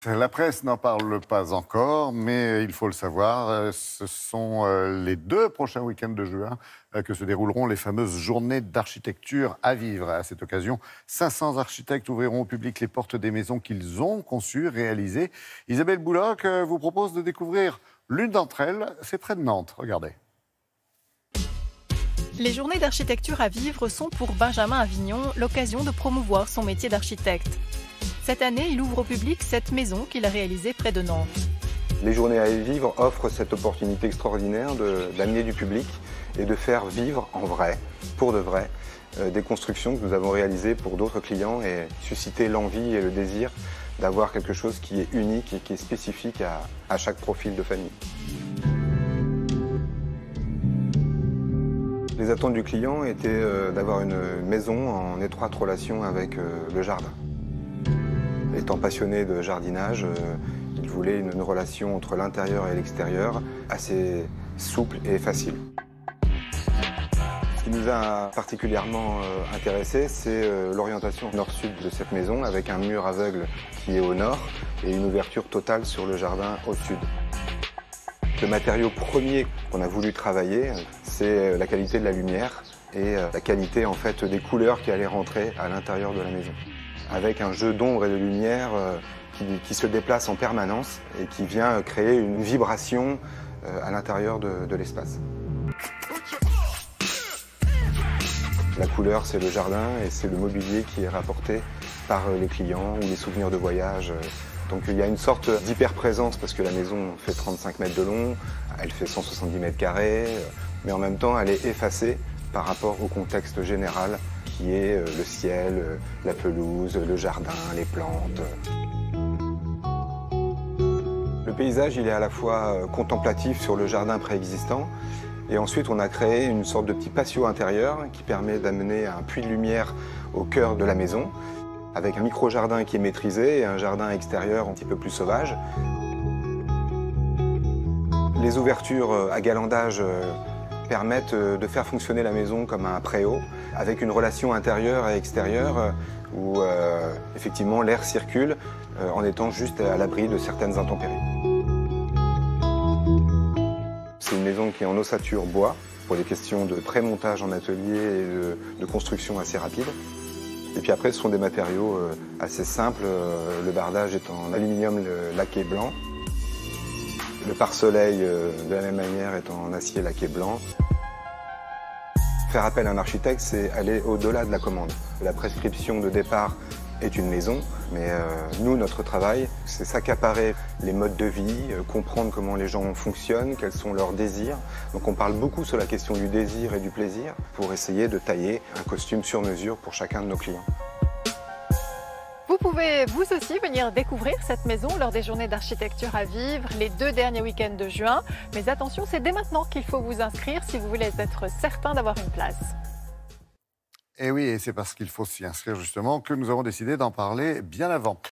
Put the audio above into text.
La presse n'en parle pas encore, mais il faut le savoir, ce sont les 2 prochains week-ends de juin que se dérouleront les fameuses journées d'architecture à vivre. À cette occasion, 500 architectes ouvriront au public les portes des maisons qu'ils ont conçues, réalisées. Isabelle Bouloc vous propose de découvrir l'une d'entre elles, c'est près de Nantes. Regardez. Les journées d'architecture à vivre sont pour Benjamin Avignon l'occasion de promouvoir son métier d'architecte. Cette année, il ouvre au public cette maison qu'il a réalisée près de Nantes. Les journées à vivre offrent cette opportunité extraordinaire d'amener du public et de faire vivre en vrai, pour de vrai, des constructions que nous avons réalisées pour d'autres clients et susciter l'envie et le désir d'avoir quelque chose qui est unique et qui est spécifique à chaque profil de famille. Les attentes du client étaient d'avoir une maison en étroite relation avec le jardin. Étant passionné de jardinage, il voulait une relation entre l'intérieur et l'extérieur assez souple et facile. Ce qui nous a particulièrement intéressé, c'est l'orientation nord-sud de cette maison avec un mur aveugle qui est au nord et une ouverture totale sur le jardin au sud. Le matériau premier qu'on a voulu travailler, c'est la qualité de la lumière et la qualité en fait des couleurs qui allaient rentrer à l'intérieur de la maison, avec un jeu d'ombre et de lumière qui se déplace en permanence et qui vient créer une vibration à l'intérieur de l'espace. La couleur, c'est le jardin et c'est le mobilier qui est rapporté par les clients ou les souvenirs de voyage. Donc il y a une sorte d'hyper-présence parce que la maison fait 35 mètres de long, elle fait 170 mètres carrés, mais en même temps elle est effacée par rapport au contexte général qui est le ciel, la pelouse, le jardin, les plantes. Le paysage, il est à la fois contemplatif sur le jardin préexistant et ensuite on a créé une sorte de petit patio intérieur qui permet d'amener un puits de lumière au cœur de la maison, avec un micro-jardin qui est maîtrisé et un jardin extérieur un petit peu plus sauvage. Les ouvertures à galandage permettent de faire fonctionner la maison comme un préau, avec une relation intérieure et extérieure où effectivement l'air circule en étant juste à l'abri de certaines intempéries. C'est une maison qui est en ossature bois, pour des questions de pré-montage en atelier et de construction assez rapide. Et puis après, ce sont des matériaux assez simples. Le bardage est en aluminium laqué blanc. Le pare-soleil, de la même manière, est en acier laqué blanc. Faire appel à un architecte, c'est aller au-delà de la commande. La prescription de départ est une maison, mais nous, notre travail, c'est s'accaparer les modes de vie, comprendre comment les gens fonctionnent, quels sont leurs désirs. Donc on parle beaucoup sur la question du désir et du plaisir pour essayer de tailler un costume sur mesure pour chacun de nos clients. Vous pouvez vous aussi venir découvrir cette maison lors des journées d'architecture à vivre les 2 derniers week-ends de juin. Mais attention, c'est dès maintenant qu'il faut vous inscrire si vous voulez être certain d'avoir une place. Et oui, et c'est parce qu'il faut s'y inscrire justement que nous avons décidé d'en parler bien avant.